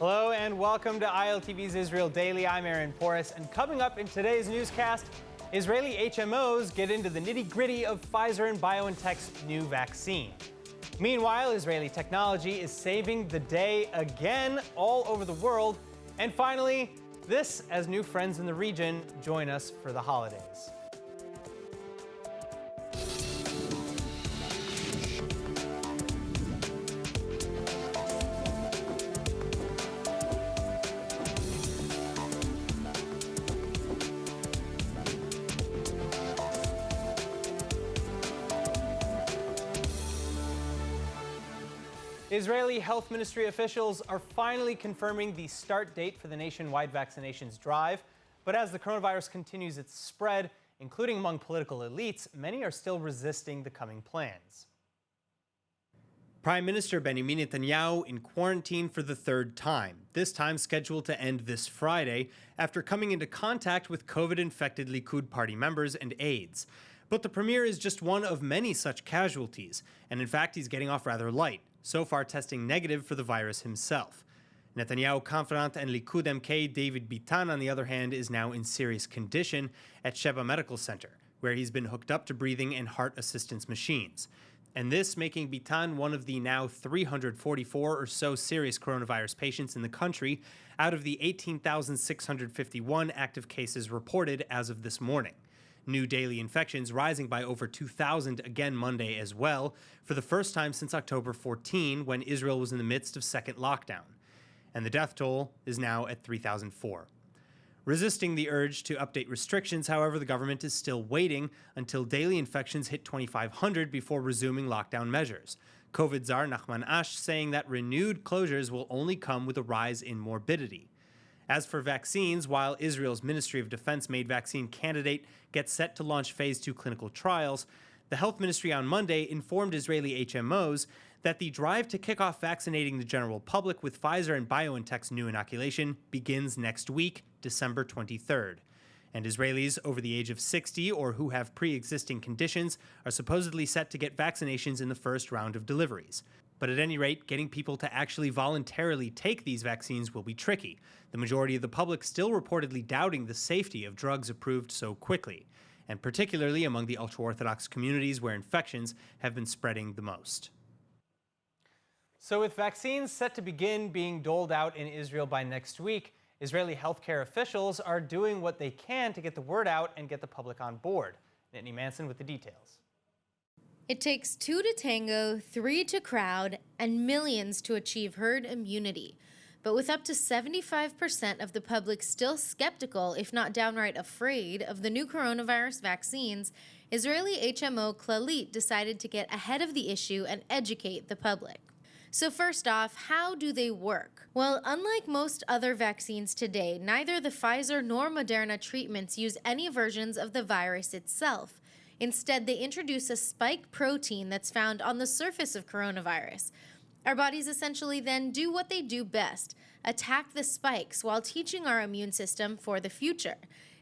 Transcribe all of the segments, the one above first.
Hello and welcome to ILTV's Israel Daily. I'm Aaron Porras, and coming up in today's newscast, Israeli HMOs get into the nitty-gritty of Pfizer and Biontech's new vaccine. Meanwhile, Israeli technology is saving the day again all over the world. And finally, this as new friends in the region join us for the holidays. Israeli Health Ministry officials are finally confirming the start date for the nationwide vaccinations drive. But as the coronavirus continues its spread, including among political elites, many are still resisting the coming plans. Prime Minister Benjamin Netanyahu in quarantine for the third time, this time scheduled to end this Friday after coming into contact with COVID-infected Likud party members and aides. But the premier is just one of many such casualties, and in fact he's getting off rather light, so far testing negative for the virus himself. Netanyahu confidant and Likud MK David Bitan, on the other hand, is now in serious condition at Sheba Medical Center, where he's been hooked up to breathing and heart assistance machines. And this making Bitan one of the now 344 or so serious coronavirus patients in the country out of the 18,651 active cases reported as of this morning. New daily infections rising by over 2,000 again Monday as well, for the first time since October 14, when Israel was in the midst of second lockdown. And the death toll is now at 3,004. Resisting the urge to update restrictions, however, the government is still waiting until daily infections hit 2,500 before resuming lockdown measures. COVID czar Nachman Ash saying that renewed closures will only come with a rise in morbidity. As for vaccines, while Israel's Ministry of Defense-made vaccine candidate gets set to launch phase 2 clinical trials, the health ministry on Monday informed Israeli HMOs that the drive to kick off vaccinating the general public with Pfizer and BioNTech's new inoculation begins next week, December 23rd. And Israelis over the age of 60 or who have pre-existing conditions are supposedly set to get vaccinations in the first round of deliveries. But at any rate, getting people to actually voluntarily take these vaccines will be tricky, the majority of the public still reportedly doubting the safety of drugs approved so quickly, and particularly among the ultra-Orthodox communities where infections have been spreading the most. So with vaccines set to begin being doled out in Israel by next week, Israeli healthcare officials are doing what they can to get the word out and get the public on board. Nittany Manson with the details. It takes 2 to tango, 3 to crowd, and millions to achieve herd immunity. But with up to 75% of the public still skeptical, if not downright afraid, of the new coronavirus vaccines, Israeli HMO Clalit decided to get ahead of the issue and educate the public. So first off, how do they work? Well, unlike most other vaccines today, neither the Pfizer nor Moderna treatments use any versions of the virus itself. Instead, they introduce a spike protein that's found on the surface of coronavirus. Our bodies essentially then do what they do best, attack the spikes while teaching our immune system for the future.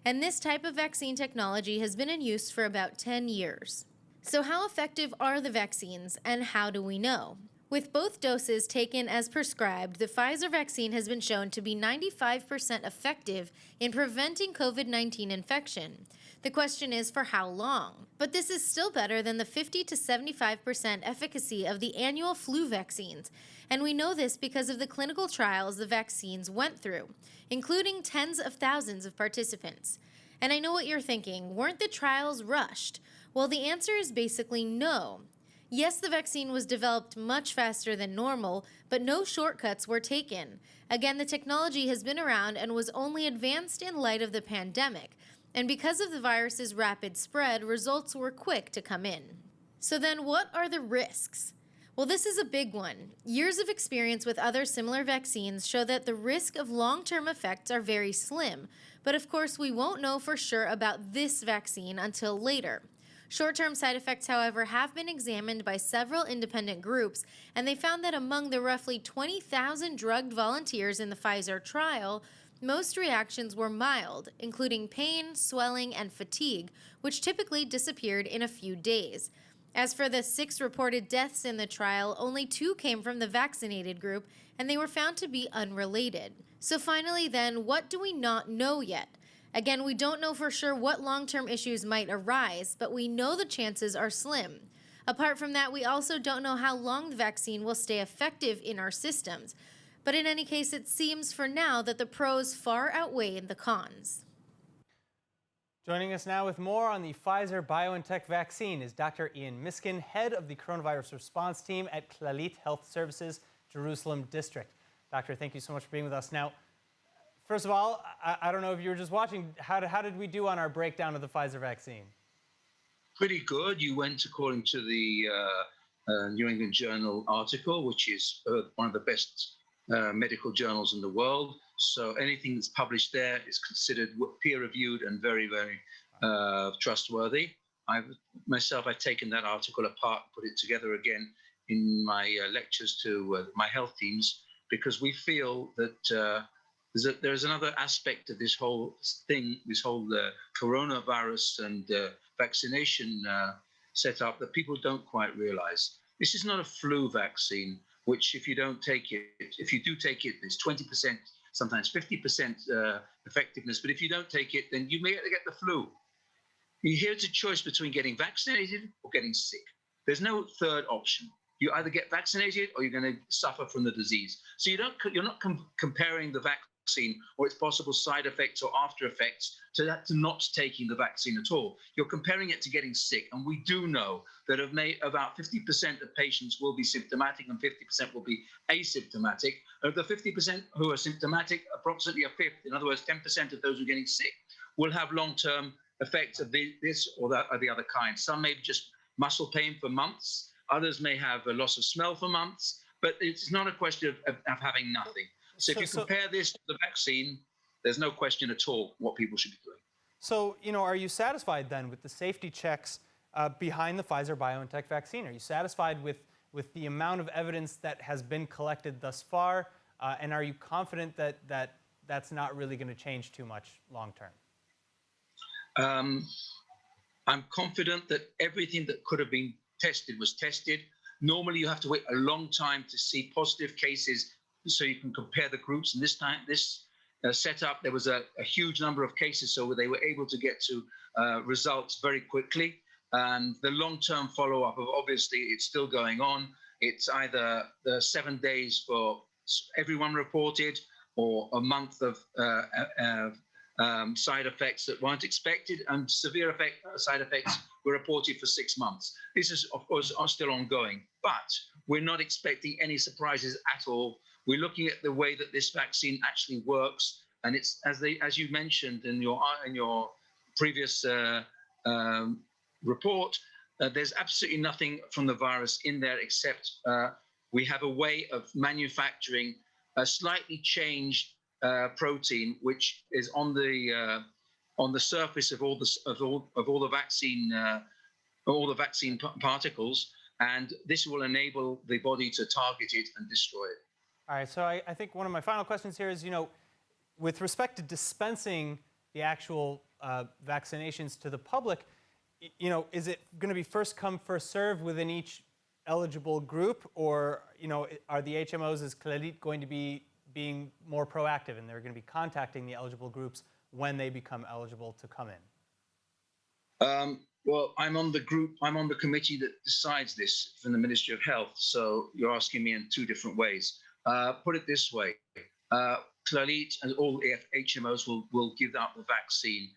And this type of vaccine technology has been in use for about 10 years. So how effective are the vaccines, and how do we know? With both doses taken as prescribed, the Pfizer vaccine has been shown to be 95% effective in preventing COVID-19 infection. The question is for how long? But this is still better than the 50 to 75% efficacy of the annual flu vaccines. And we know this because of the clinical trials the vaccines went through, including tens of thousands of participants. And I know what you're thinking, weren't the trials rushed? Well, the answer is basically no. Yes, the vaccine was developed much faster than normal, but no shortcuts were taken. Again, the technology has been around and was only advanced in light of the pandemic. And because of the virus's rapid spread, results were quick to come in. So then what are the risks? Well, this is a big one. Years of experience with other similar vaccines show that the risk of long-term effects are very slim. But of course, we won't know for sure about this vaccine until later. Short-term side effects, however, have been examined by several independent groups, and they found that among the roughly 20,000 drugged volunteers in the Pfizer trial, most reactions were mild, including pain, swelling, and fatigue, which typically disappeared in a few days. As for the 6 reported deaths in the trial, only 2 came from the vaccinated group, and they were found to be unrelated. So finally then, what do we not know yet? Again, we don't know for sure what long-term issues might arise, but we know the chances are slim. Apart from that, we also don't know how long the vaccine will stay effective in our systems. But in any case, it seems for now that the pros far outweigh the cons. Joining us now with more on the Pfizer Biontech vaccine is Dr. Ian Miskin, head of the coronavirus response team at Clalit Health Services, Jerusalem District. Doctor, thank you so much for being with us. Now, first of all, I don't know if you were just watching, how did we do on our breakdown of the Pfizer vaccine? Pretty good. You went according to the New England Journal article, which is one of the best medical journals in the world. So anything that's published there is considered peer-reviewed and very, very trustworthy. I've taken that article apart and put it together again in my lectures to my health teams, because we feel that there's another aspect of this whole thing, this whole coronavirus and vaccination setup that people don't quite realize. This is not a flu vaccine, which if you don't take it, if you do take it, there's 20%, sometimes 50% effectiveness. But if you don't take it, then you may get the flu. Here's a choice between getting vaccinated or getting sick. There's no third option. You either get vaccinated or you're going to suffer from the disease. So you're not comparing the vaccine or its possible side effects or after effects to not taking the vaccine at all. You're comparing it to getting sick. And we do know that about 50% of patients will be symptomatic and 50% will be asymptomatic. Of the 50% who are symptomatic, approximately a fifth, in other words, 10% of those who are getting sick, will have long-term effects of this or that or the other kind. Some may be just muscle pain for months. Others may have a loss of smell for months. But it's not a question of having nothing. So if you compare this to the vaccine, there's no question at all what people should be doing. So, are you satisfied then with the safety checks behind the Pfizer-BioNTech vaccine? Are you satisfied with the amount of evidence that has been collected thus far? And are you confident that that's not really going to change too much long term? I'm confident that everything that could have been tested was tested. Normally, you have to wait a long time to see positive cases so you can compare the groups. And this time, this setup, there was a huge number of cases, so they were able to get to results very quickly. And the long-term follow-up, obviously, it's still going on. It's either 7 days for everyone reported, or a month of side effects that weren't expected, and severe side effects were reported for 6 months. This is, of course, still ongoing, but we're not expecting any surprises at all. We're looking at the way that this vaccine actually works, and it's as you mentioned in your previous report. There's absolutely nothing from the virus in there, except we have a way of manufacturing a slightly changed protein, which is on the surface of all the vaccine particles, and this will enable the body to target it and destroy it. All right. So I think one of my final questions here is, with respect to dispensing the actual vaccinations to the public, is it going to be first come, first serve within each eligible group, or are the HMOs as Clalit going to be being more proactive, and they're going to be contacting the eligible groups when they become eligible to come in? Well, I'm on the committee that decides this from the Ministry of Health. So you're asking me in two different ways. Put it this way: Clalit and all HMOs will give out the vaccine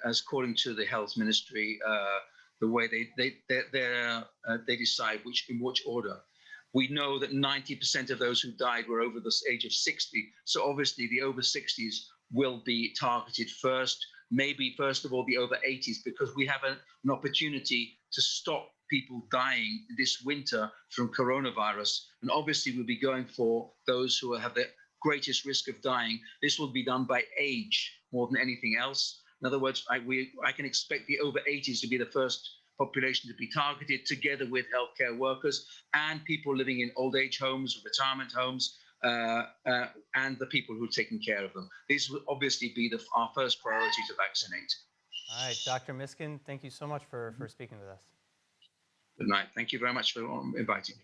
as according to the Health Ministry, the way they decide in which order. We know that 90% of those who died were over the age of 60. So obviously the over 60s will be targeted first, maybe first of all the over 80s, because we have an opportunity to stop people dying this winter from coronavirus. And obviously we'll be going for those who have the greatest risk of dying. This will be done by age more than anything else. In other words, I can expect the over 80s to be the first population to be targeted, together with healthcare workers and people living in old age homes, retirement homes, and the people who are taking care of them. These will obviously be our first priority to vaccinate. All right, Dr. Miskin, thank you so much for speaking with us. Good night. Thank you very much for inviting me.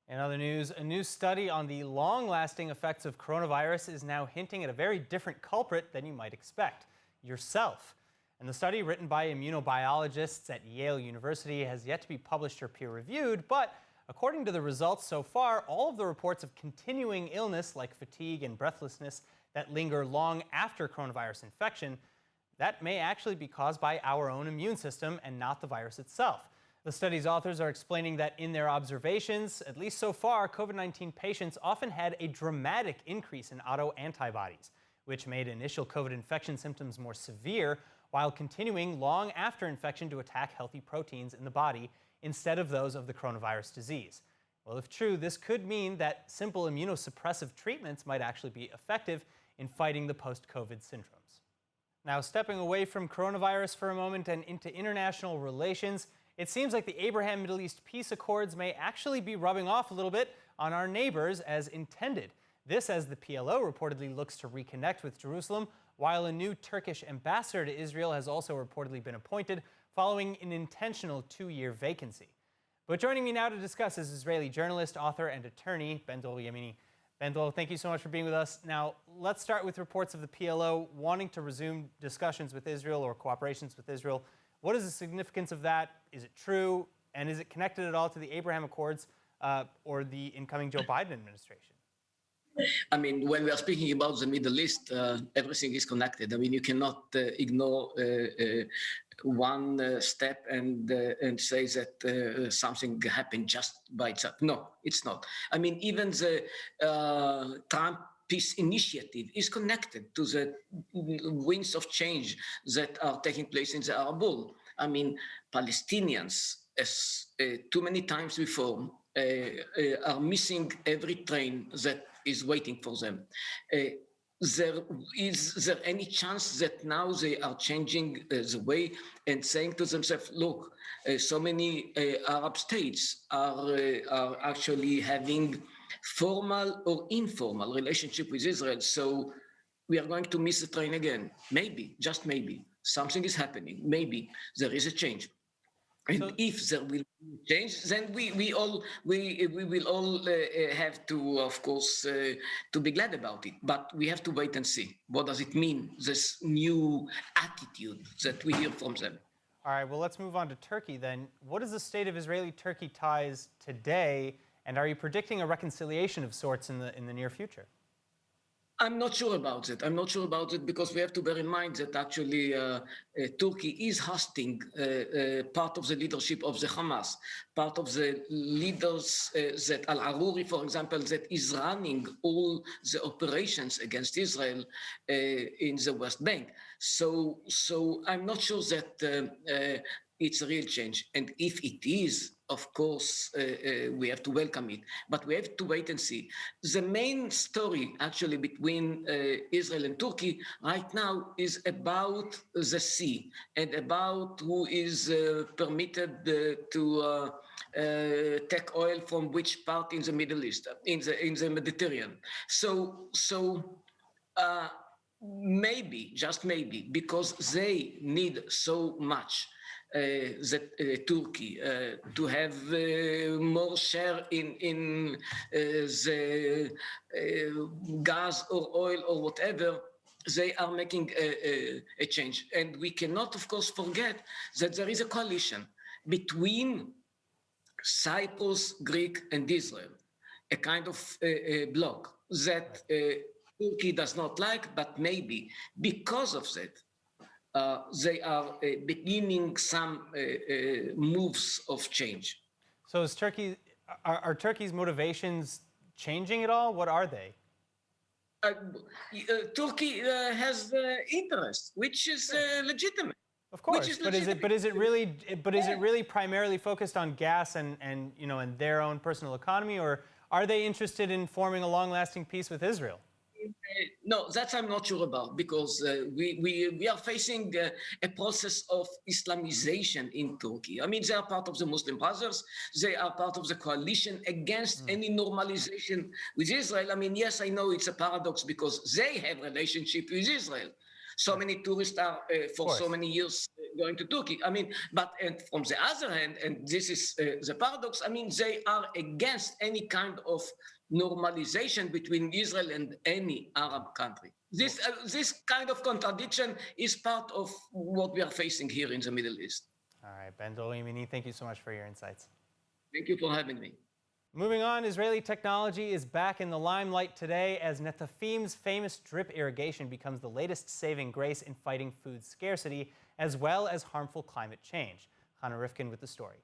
In other news, a new study on the long-lasting effects of coronavirus is now hinting at a very different culprit than you might expect: yourself. And the study, written by immunobiologists at Yale University, has yet to be published or peer-reviewed, but according to the results so far, all of the reports of continuing illness like fatigue and breathlessness that linger long after coronavirus infection, that may actually be caused by our own immune system and not the virus itself. The study's authors are explaining that in their observations, at least so far, COVID-19 patients often had a dramatic increase in autoantibodies, which made initial COVID infection symptoms more severe, while continuing long after infection to attack healthy proteins in the body instead of those of the coronavirus disease. Well, if true, this could mean that simple immunosuppressive treatments might actually be effective in fighting the post-COVID syndromes. Now, stepping away from coronavirus for a moment and into international relations, it seems like the Abraham Middle East peace accords may actually be rubbing off a little bit on our neighbors as intended. This as the PLO reportedly looks to reconnect with Jerusalem, while a new Turkish ambassador to Israel has also reportedly been appointed following an intentional 2-year vacancy. But joining me now to discuss is Israeli journalist, author, and attorney Bendel Yamini. Bendel, thank you so much for being with us. Now, let's start with reports of the PLO wanting to resume discussions with Israel or cooperations with Israel. What is the significance of that? Is it true? And is it connected at all to the Abraham Accords or the incoming Joe Biden administration? I mean, when we are speaking about the Middle East, everything is connected. I mean, you cannot ignore one step and say that something happened just by itself. No, it's not. I mean, even the Trump peace initiative is connected to the winds of change that are taking place in the Arab world. I mean, Palestinians, as too many times before, are missing every train that is waiting for them. Is there any chance that now they are changing the way and saying to themselves, look, so many Arab states are actually having formal or informal relationship with Israel, so we are going to miss the train again? Maybe, just maybe, something is happening. Maybe there is a change. And if there will be change, then we will all have to, of course, to be glad about it. But we have to wait and see. What does it mean, this new attitude that we hear from them? All right, well, let's move on to Turkey then. What is the state of Israeli-Turkey ties today, and are you predicting a reconciliation of sorts in the near future? I'm not sure about it. I'm not sure about it because we have to bear in mind that actually Turkey is hosting part of the leadership of the Hamas, part of the leaders that Al-Aruri, for example, that is running all the operations against Israel in the West Bank. So I'm not sure that it's a real change. And if it is, of course, we have to welcome it, but we have to wait and see. The main story actually between Israel and Turkey right now is about the sea and about who is permitted to take oil from which part in the Middle East, in the Mediterranean. So maybe, just maybe, because they need so much Turkey to have more share in the gas or oil or whatever, they are making a change. And we cannot, of course, forget that there is a coalition between Cyprus, Greek, and Israel, a kind of bloc that Turkey does not like, but maybe because of that, they are beginning some moves of change. So is are Turkey's motivations changing at all? What are they? Turkey has interest, which is legitimate. Of course, but is it really primarily focused on gas and and their own personal economy, or are they interested in forming a long-lasting peace with Israel? No, that I'm not sure about, because we are facing a process of Islamization in Turkey. I mean, they are part of the Muslim Brothers. They are part of the coalition against any normalization with Israel. I mean, yes, I know it's a paradox because they have relationship with Israel. So many tourists are for so many years going to Turkey. I mean, but and from the other hand, and this is the paradox, I mean, they are against any kind of normalization between Israel and any Arab country. This kind of contradiction is part of what we are facing here in the Middle East. All right, Ben Dolimini, thank you so much for your insights. Thank you for having me. Moving on, Israeli technology is back in the limelight today as Netafim's famous drip irrigation becomes the latest saving grace in fighting food scarcity as well as harmful climate change. Hannah Rifkin with the story.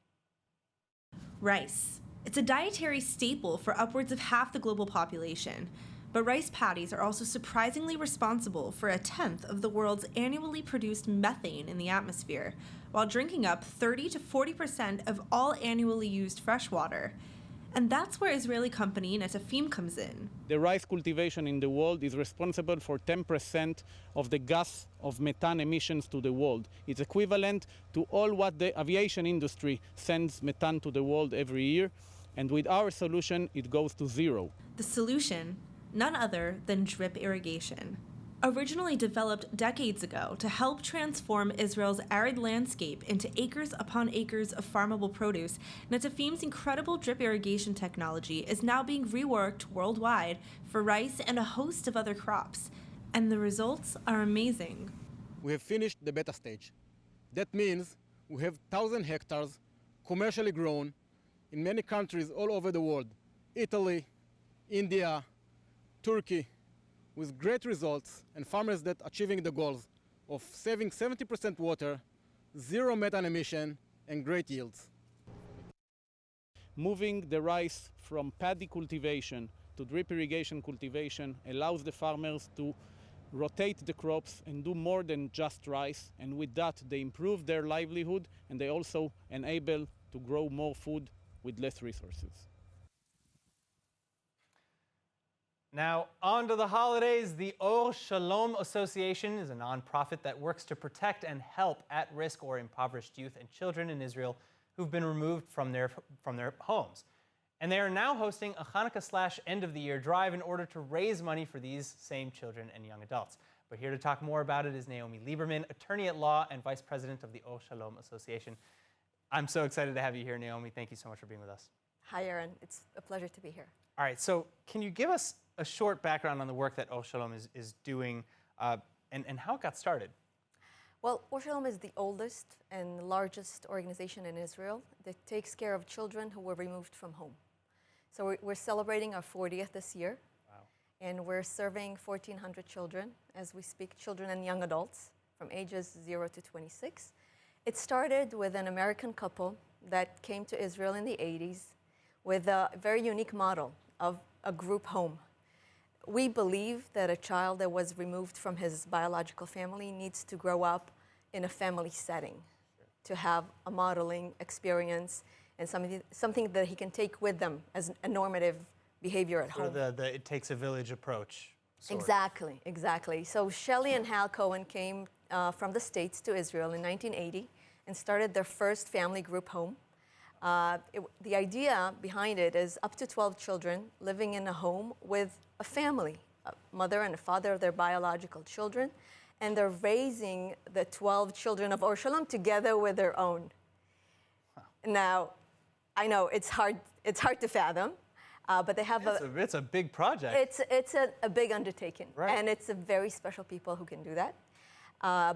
Rice. It's a dietary staple for upwards of half the global population. But rice paddies are also surprisingly responsible for a tenth of the world's annually produced methane in the atmosphere, while drinking up 30 to 40% of all annually used fresh water. And that's where Israeli company Netafim comes in. The rice cultivation in the world is responsible for 10% of the gas of methane emissions to the world. It's equivalent to all what the aviation industry sends methane to the world every year. And with our solution, it goes to zero. The solution, none other than drip irrigation. Originally developed decades ago to help transform Israel's arid landscape into acres upon acres of farmable produce, Netafim's incredible drip irrigation technology is now being reworked worldwide for rice and a host of other crops. And the results are amazing. We have finished the beta stage. That means we have 1,000 hectares commercially grown in many countries all over the world. Italy, India, Turkey, with great results and farmers that achieving the goals of saving 70% water, zero methane emission, and great yields. Moving the rice from paddy cultivation to drip irrigation cultivation allows the farmers to rotate the crops and do more than just rice, and with that they improve their livelihood and they also enable to grow more food with less resources. Now, on to the holidays. The Or Shalom Association is a nonprofit that works to protect and help at-risk or impoverished youth and children in Israel who've been removed from their homes. And they are now hosting a Hanukkah/end-of-the-year drive in order to raise money for these same children and young adults. But here to talk more about it is Naomi Lieberman, attorney at law and vice president of the Or Shalom Association. I'm so excited to have you here, Naomi. Thank you so much for being with us. Hi, Aaron. It's a pleasure to be here. All right, so can you give us a short background on the work that Or Shalom is doing and how it got started? Well, Or Shalom is the oldest and largest organization in Israel that takes care of children who were removed from home. So we're celebrating our 40th this year. Wow. And we're serving 1,400 children as we speak, children and young adults from ages 0 to 26. It started with an American couple that came to Israel in the 80s with a very unique model of a group home. We believe that a child that was removed from his biological family needs to grow up in a family setting, to have a modeling experience and something that he can take with them as a normative behavior at home. The it takes a village approach. Exactly, exactly. So Shelley and Hal Cohen came from the States to Israel in 1980 and started their first family group home. The idea behind it is up to 12 children living in a home with a family, a mother and a father of their biological children, and they're raising the 12 children of Or Shalom together with their own. Wow. Now, I know it's hard to fathom, but they have it's a big project. It's a big undertaking, right. And it's a very special people who can do that.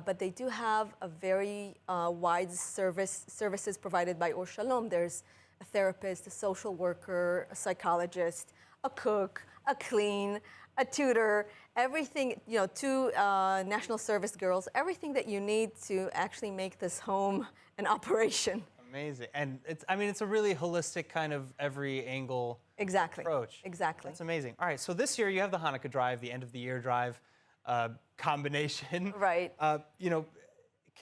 But they do have a very wide services provided by Or Shalom. There's a therapist, a social worker, a psychologist, a cook, a clean, a tutor, everything, 2 national service girls, everything that you need to actually make this home an operation. Amazing. And it's a really holistic kind of every angle approach. Exactly. That's amazing. All right, so this year you have the Hanukkah drive, the end of the year drive combination. Right.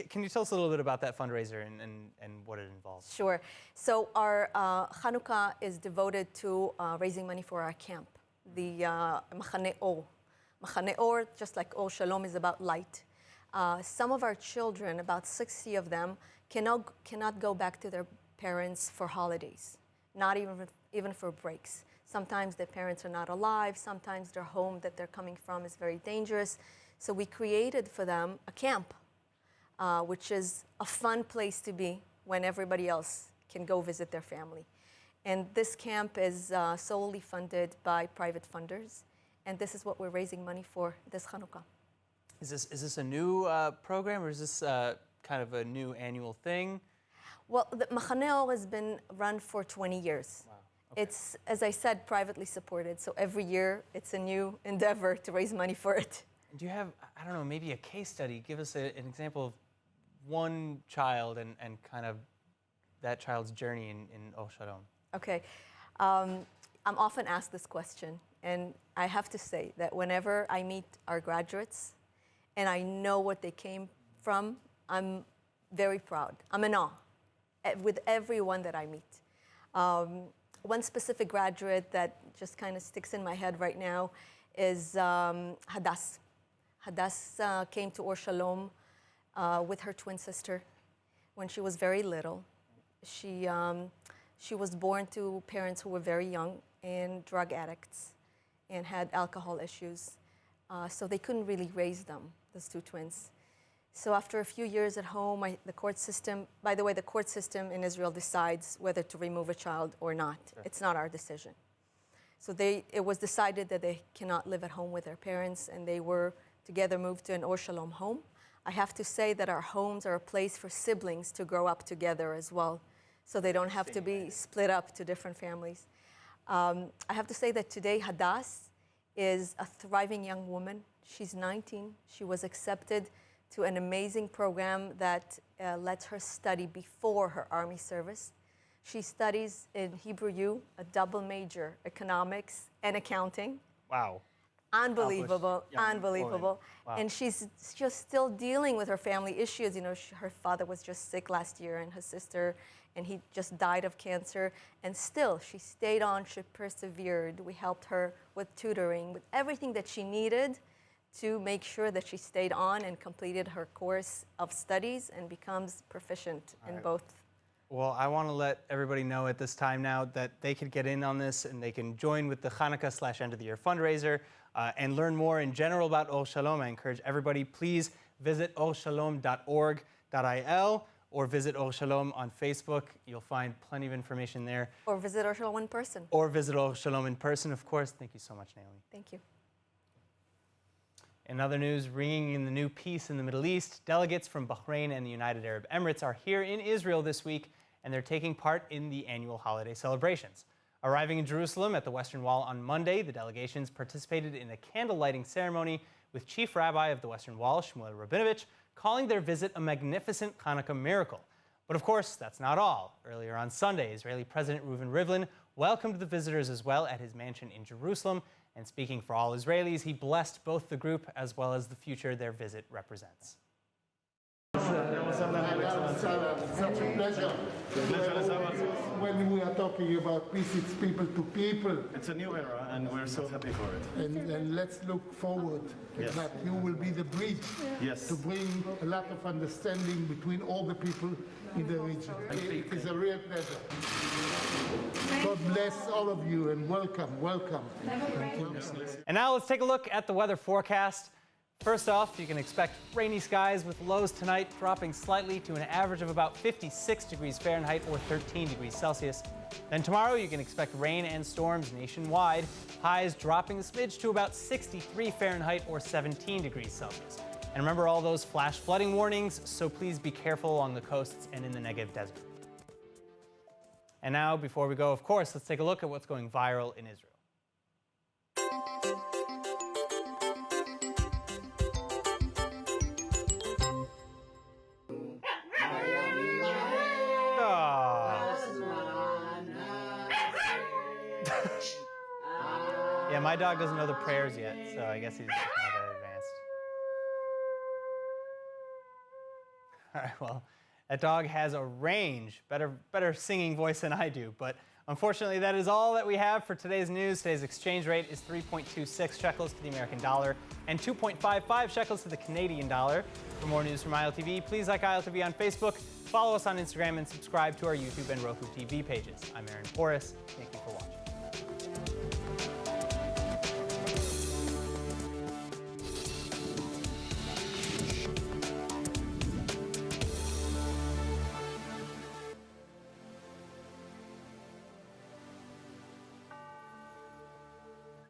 Can you tell us a little bit about that fundraiser and what it involves? Sure. So our Hanukkah is devoted to raising money for our camp, the Machane Or. Machane Or, just like Or Shalom, is about light. Some of our children, about 60 of them, cannot go back to their parents for holidays, not even for breaks. Sometimes their parents are not alive. Sometimes their home that they're coming from is very dangerous. So we created for them a camp, which is a fun place to be when everybody else can go visit their family. And this camp is solely funded by private funders. And this is what we're raising money for this Hanukkah. Is this a new program, or is this kind of a new annual thing? Well, the Machaneh Or has been run for 20 years. Wow. Okay. It's, as I said, privately supported. So every year it's a new endeavor to raise money for it. Do you have, I don't know, maybe a case study? Give us an example of one child and kind of that child's journey in Or Shalom. Okay. I'm often asked this question, and I have to say that whenever I meet our graduates and I know what they came from, I'm very proud. I'm in awe with everyone that I meet. One specific graduate that just kind of sticks in my head right now is Hadass. Hadass came to Or Shalom with her twin sister when she was very little. She was born to parents who were very young and drug addicts and had alcohol issues. So they couldn't really raise them, those two twins. So after a few years at home, the court system, by the way, the court system in Israel decides whether to remove a child or not. Sure. It's not our decision. So it was decided that they cannot live at home with their parents, and they were together moved to an Or Shalom home. I have to say that our homes are a place for siblings to grow up together as well, so they don't have to be split up to different families. I have to say that today Hadass is a thriving young woman. She's 19. She was accepted to an amazing program that lets her study before her army service. She studies in Hebrew U, a double major, economics and accounting. Wow. Unbelievable, unbelievable. Wow. And she's just still dealing with her family issues. You know, her father was just sick last year, and her sister, and he just died of cancer. And still, she stayed on, she persevered. We helped her with tutoring, with everything that she needed to make sure that she stayed on and completed her course of studies and becomes proficient in both. Well, I want to let everybody know at this time now that they could get in on this and they can join with the Hanukkah/end of the year fundraiser and learn more in general about Or Shalom. I encourage everybody, please visit orshalom.org.il or visit Or Shalom on Facebook. You'll find plenty of information there. Or visit Or Shalom in person. Or visit Or Shalom in person, of course. Thank you so much, Naomi. Thank you. In other news, ringing in the new peace in the Middle East, delegates from Bahrain and the United Arab Emirates are here in Israel this week, and they're taking part in the annual holiday celebrations. Arriving in Jerusalem at the Western Wall on Monday, the delegations participated in a candle-lighting ceremony with Chief Rabbi of the Western Wall, Shmuel Rabinovich, calling their visit a magnificent Hanukkah miracle. But of course, that's not all. Earlier on Sunday, Israeli President Reuven Rivlin welcomed the visitors as well at his mansion in Jerusalem. And speaking for all Israelis, he blessed both the group as well as the future their visit represents. It's such a pleasure. When we are talking about peace, it's people to people. It's a new era, and we're so happy for it. And let's look forward Yes. that you will be the bridge Yes. to bring a lot of understanding between all the people in the region. It is a real pleasure. God bless all of you and welcome, welcome. Thank you. And now let's take a look at the weather forecast. First off, you can expect rainy skies with lows tonight dropping slightly to an average of about 56 degrees Fahrenheit or 13 degrees Celsius. Then tomorrow you can expect rain and storms nationwide, highs dropping a smidge to about 63 Fahrenheit or 17 degrees Celsius. And remember all those flash flooding warnings, so please be careful along the coasts and in the Negev desert. And now, before we go, of course, let's take a look at what's going viral in Israel. Yeah, my dog doesn't know the prayers yet, so I guess he's not that advanced. All right, well, that dog has a range, better singing voice than I do, but unfortunately that is all that we have for today's news. Today's exchange rate is 3.26 shekels to the American dollar and 2.55 shekels to the Canadian dollar. For more news from ILTV, please like ILTV on Facebook, follow us on Instagram, and subscribe to our YouTube and Roku TV pages. I'm Aaron Porras. Thank you for watching.